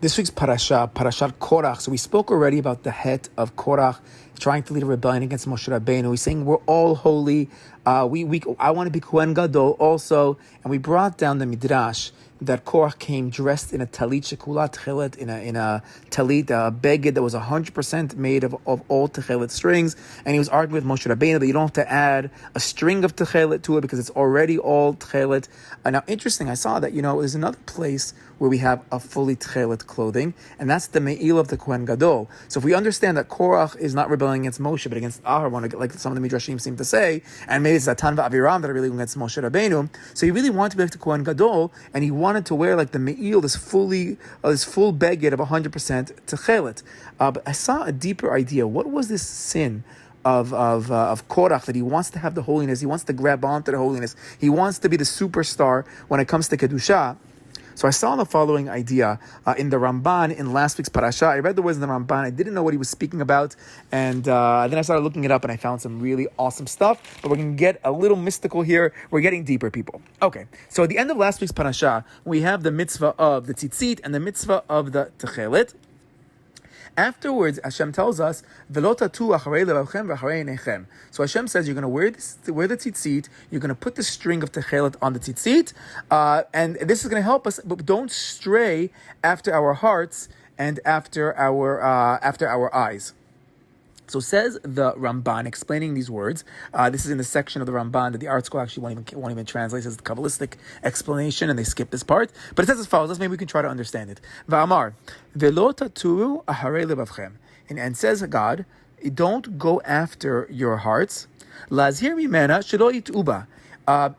This week's Parashat Korah. So we spoke already about the head of Korah trying to lead a rebellion against Moshe Rabbeinu. He's saying we're all holy. I want to be Kohen Gadol also. And we brought down the Midrash that Korah came dressed in a talit shekulat Tekhelet, in a talit, a beged that was 100% made of all Techelet strings. And he was arguing with Moshe Rabbeinu that you don't have to add a string of Techelet to it because it's already all Techelet. Now, interesting, I saw that, there's another place where we have a fully Techelet clothing, and that's the Me'il of the Kohen Gadol. So if we understand that Korah is not rebelling against Moshe, but against Aharon, like some of the Midrashim seem to say, and maybe it's Zatan v'Aviram that are really against Moshe Rabbeinu, so he really wanted to be like the Kohen Gadol, and he wanted to wear like the Me'il, this full beged of 100% Techelet. But I saw a deeper idea. What was this sin of Korah, that he wants to have the holiness, he wants to grab onto the holiness, he wants to be the superstar when it comes to Kedusha? So I saw the following idea in the Ramban in last week's parasha. I read the words in the Ramban. I didn't know what he was speaking about. And then I started looking it up and I found some really awesome stuff. But we're going to get a little mystical here. We're getting deeper, people. Okay, so at the end of last week's parasha, we have the mitzvah of the tzitzit and the mitzvah of the techelet. Afterwards, Hashem tells us, "V'lo tatu acharei levavchem v'acharei einechem." So Hashem says, you're going to wear the tzitzit, you're going to put the string of Techelet on the tzitzit, and this is going to help us, but don't stray after our hearts and after our eyes. So says the Ramban, explaining these words. This is in the section of the Ramban that the art school actually won't even translate. It says the Kabbalistic explanation, and they skip this part. But it says as follows. Maybe we can try to understand it. Va'amar, ve'lo taturu aharei levavchem. And says God, don't go after your hearts. Lazhir mimena shelo yit'uba.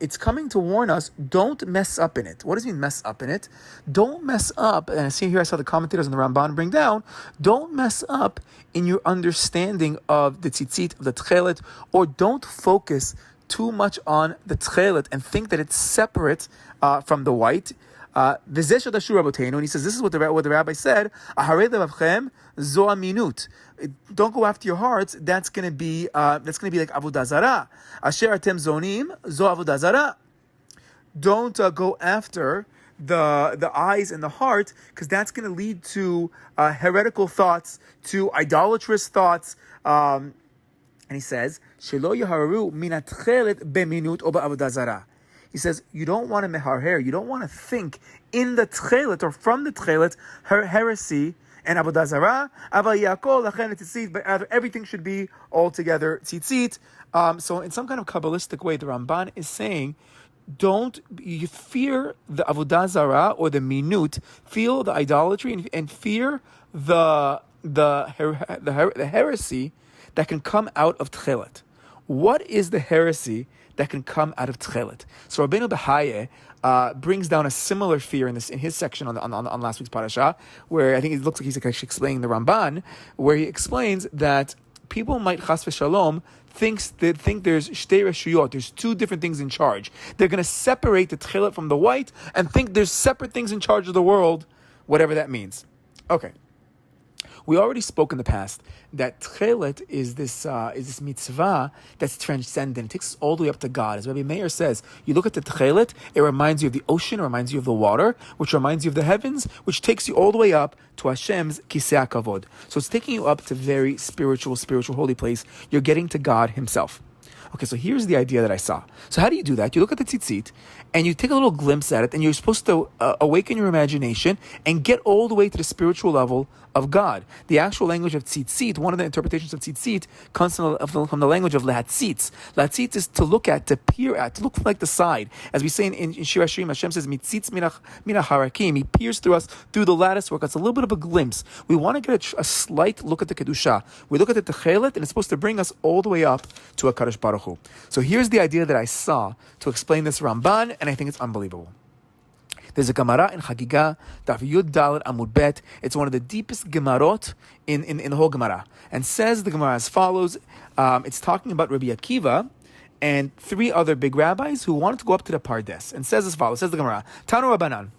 It's coming to warn us, don't mess up in it. What does it mean, mess up in it? Don't mess up, and I saw the commentators in the Ramban bring down, don't mess up in your understanding of the tzitzit, of the Techelet, or don't focus too much on the Techelet and think that it's separate from the white. And he says, this is what the rabbi said, don't go after your hearts. That's going to be like avodah zarah. Asher atem zonim zo avodah zarah. Don't go after the eyes and the heart, because that's going to lead to heretical thoughts, to idolatrous thoughts. And he says, shelo yaharu min atchelet beminut o ba'avodah zarah. He says, you don't want to meharher, you don't want to think in the Techelet or from the Techelet, heresy and avodah zarah, aval yakol lachen tzitzit, but everything should be all together tzitzit. So in some kind of Kabbalistic way, the Ramban is saying, you fear the avodah zarah or the minut, feel the idolatry and fear the heresy that can come out of Techelet. What is the heresy that can come out of Techelet? So Rabbeinu Behaye brings down a similar fear in his section on last week's parasha, where I think it looks like he's actually explaining the Ramban, where he explains that people might chas v'shalom think there's shtei reshuyot, there's two different things in charge. They're going to separate the Techelet from the white and think there's separate things in charge of the world, whatever that means. Okay. We already spoke in the past that Techelet is this mitzvah that's transcendent. It takes us all the way up to God. As Rabbi Meir says, you look at the Techelet, it reminds you of the ocean, it reminds you of the water, which reminds you of the heavens, which takes you all the way up to Hashem's kisei hakavod. So it's taking you up to very spiritual holy place. You're getting to God Himself. Okay, so here's the idea that I saw. So how do you do that? You look at the tzitzit, and you take a little glimpse at it, and you're supposed to awaken your imagination and get all the way to the spiritual level of God. The actual language of tzitzit, one of the interpretations of tzitzit, comes from the language of lehatzitz. Lehatzitz is to look at, to peer at, to look like the side. As we say in Shir Hashirim, Hashem says, mitzitz mina harakim. He peers through us through the lattice work. It's a little bit of a glimpse. We want to get a slight look at the Kedusha. We look at the Techelet, and it's supposed to bring us all the way up to a Kadosh Baruch Hu. So here's the idea that I saw to explain this Ramban, and I think it's unbelievable. There's a Gemara in Chagiga, Daf Yud Dalet Amud Bet. It's one of the deepest Gemarot in the whole Gemara. And says the Gemara as follows. It's talking about Rabbi Akiva and three other big rabbis who wanted to go up to the Pardes. And says as follows, says the Gemara, Tanu Rabbanan,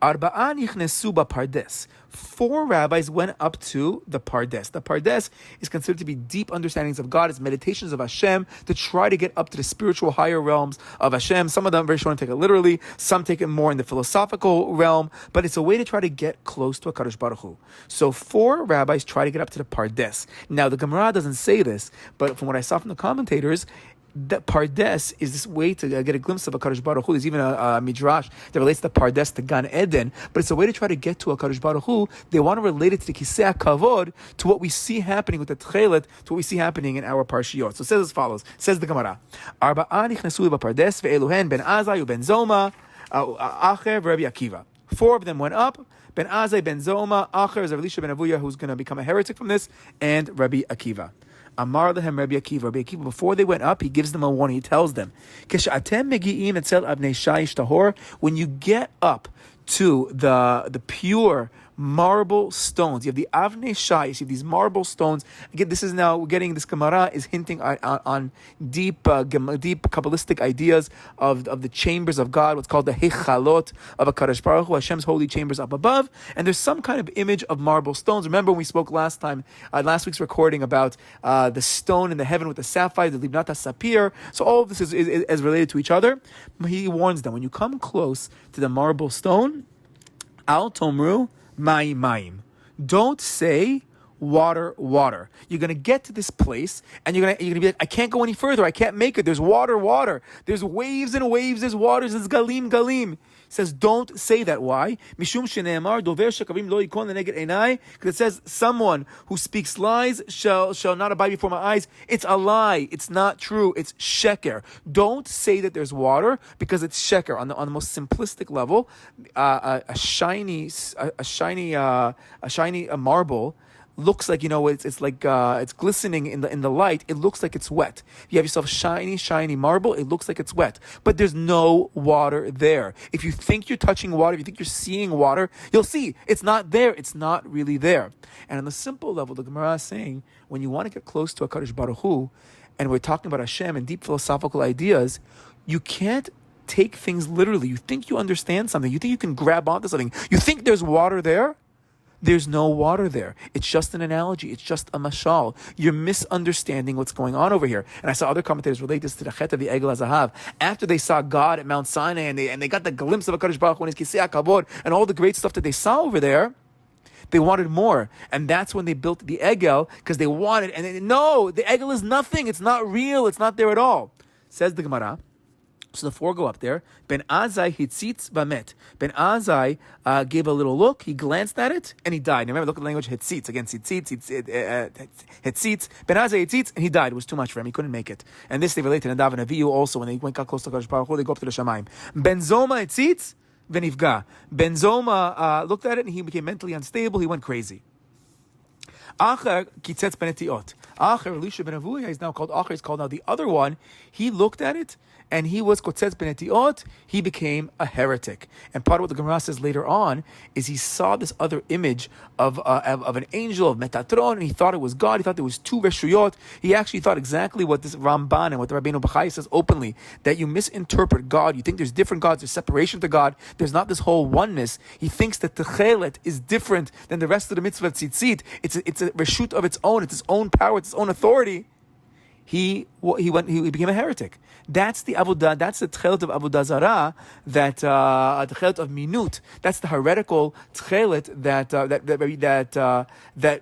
Arba'a nichnesu b'pardes. 4 rabbis went up to the Pardes. The Pardes is considered to be deep understandings of God. It's meditations of Hashem to try to get up to the spiritual higher realms of Hashem. Some of them very sure take it literally. Some take it more in the philosophical realm. But it's a way to try to get close to HaKadosh Baruch Hu. So 4 rabbis try to get up to the Pardes. Now the Gemara doesn't say this, but from what I saw from the commentators, that Pardes is this way to get a glimpse of HaKadosh Baruch Hu. There's even a midrash that relates the Pardes to Gan Eden, but it's a way to try to get to HaKadosh Baruch Hu. They want to relate it to the Kisei HaKavod, to what we see happening with the Techelet, to what we see happening in our Parshiyot. So it says as follows, says the Gemara, Arba'a nichnesu b'Pardes ve'eluhen ben Azai u'ben Zoma Acher v'Rabbi Akiva. 4 of them went up, Ben Azai, Ben Zoma, Acher is Elisha ben Avuya, who's going to become a heretic from this, and Rabbi Akiva. Amar lehem Rabbi Akiva. Rabbi Akiva, before they went up, he gives them a warning. He tells them, when you get up to the pure marble stones, you have the Avnei Shais, you have these marble stones. Again, this is now, we're getting, this Gemara is hinting on deep Kabbalistic ideas of the chambers of God, what's called the Hechalot of HaKadosh Baruch Hu, Hashem's holy chambers up above, and there's some kind of image of marble stones. Remember when we spoke last week's recording about the stone in the heaven with the sapphire, the Libnat HaSapir, so all of this is related to each other. He warns them, when you come close to the marble stone, Al Tomru, Mayim. Don't say water, water. You're gonna get to this place and you're gonna be like, I can't go any further, I can't make it. There's water, water. There's waves and waves, there's waters, there's galim, galim. He says, don't say that. Why? Mishum shene'emar dover shekavim lo yikon leneged einai. Because it says, someone who speaks lies shall not abide before my eyes. It's a lie. It's not true. It's sheker. Don't say that there's water because it's sheker. On the most simplistic level, a shiny marble looks like, it's like it's glistening in the light. It looks like it's wet. You have yourself shiny marble. It looks like it's wet, but there's no water there. If you think you're touching water, if you think you're seeing water, you'll see it's not there. It's not really there. And on the simple level, the Gemara is saying, when you want to get close to HaKadosh Baruch Hu, and we're talking about Hashem and deep philosophical ideas, you can't take things literally. You think you understand something. You think you can grab onto something. You think there's water there. There's no water there. It's just an analogy. It's just a mashal. You're misunderstanding what's going on over here. And I saw other commentators relate this to the Chet of the Egel HaZahav. After they saw God at Mount Sinai and they got the glimpse of HaKadosh Baruch Hu and His Kisei HaKavod and all the great stuff that they saw over there, they wanted more. And that's when they built the Egel, because they wanted, no, the Egel is nothing. It's not real. It's not there at all. Says the Gemara. So the 4 go up there. Ben Azai hitzitz vamet. Ben Azai gave a little look. He glanced at it and he died. Now remember, look at the language hitzitz. Again, hitzitz. Ben Azai hitzitz, and he died. It was too much for him. He couldn't make it. And this they relate to Nadav and Avihu also. When they got close to HaKadosh Baruch Hu, they go up to the Shamayim. Ben Zoma hitzitz venivga. Ben Zoma looked at it and he became mentally unstable. He went crazy. Acher kitzetz benetiot. Acher, Elisha ben Avuya, is now called Acher. He's called now the other one. He looked at it and he was kotzetz benetiot. He became a heretic. And part of what the Gemara says later on is he saw this other image of an angel, of Metatron, and he thought it was God. He thought there was 2 reshuyot. He actually thought exactly what this Ramban and what the Rabbeinu Bachai says openly, that you misinterpret God. You think there's different gods. There's separation to God. There's not this whole oneness. He thinks that Techelet is different than the rest of the mitzvah of tzitzit. It's a reshut of its own. It's its own power. It's its own authority. He became a heretic. That's the Avodah. That's the Techelet of Avodah Zarah. That Techelet of Minut. That's the heretical Techelet that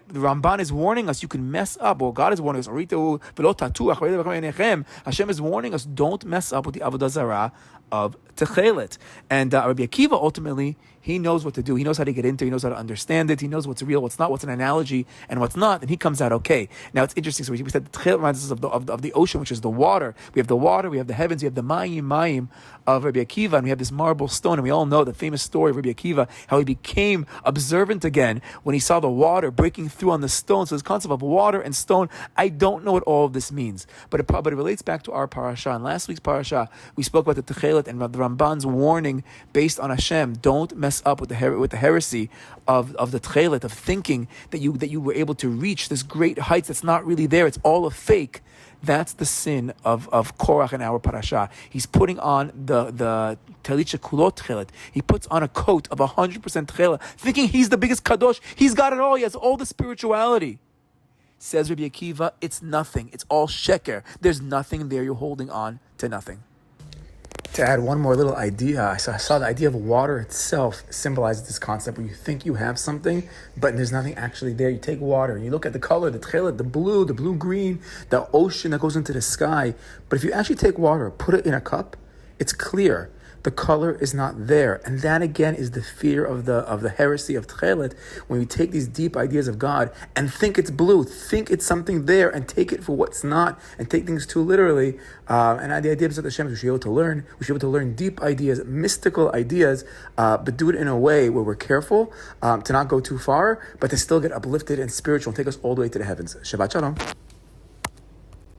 Ramban is warning us. You can mess up, or God is warning us. Hashem is warning us. Don't mess up with the Avodah Zarah of Techelet. And Rabbi Akiva ultimately, he knows what to do. He knows how to get into it. He knows how to understand it. He knows what's real, what's not, what's an analogy, and what's not. And he comes out okay. Now it's interesting. So we said the Techelet reminds us of the ocean, which is the water. We have the water, we have the heavens, we have the mayim of Rabbi Akiva, and we have this marble stone. And we all know the famous story of Rabbi Akiva, how he became observant again when he saw the water breaking through on the stone. So this concept of water and stone, I don't know what all of this means, but it relates back to our parasha. In last week's parasha, we spoke about the Techelet and the Ramban's warning based on Hashem. Don't mess up with the heresy of the Techelet, of thinking that you were able to reach this great heights that's not really there. It's all a fake. That's the sin of Korah in our parasha. He's putting on the Telit Kulot Techelet. He puts on a coat of 100% Techelet, thinking he's the biggest kadosh. He's got it all. He has all the spirituality. Says Rabbi Akiva, it's nothing. It's all sheker. There's nothing there. You're holding on to nothing. To add one more little idea, I saw the idea of water itself symbolizes this concept where you think you have something, but there's nothing actually there. You take water and you look at the color, the Tekhelet, the blue-green, the ocean that goes into the sky. But if you actually take water, put it in a cup, it's clear. The color is not there. And that again is the fear of the heresy of Techelet, when we take these deep ideas of God and think it's blue, think it's something there, and take it for what's not, and take things too literally. And the idea of Hashem is we should be able to learn. We should be able to learn deep ideas, mystical ideas, but do it in a way where we're careful to not go too far, but to still get uplifted and spiritual and take us all the way to the heavens. Shabbat Shalom.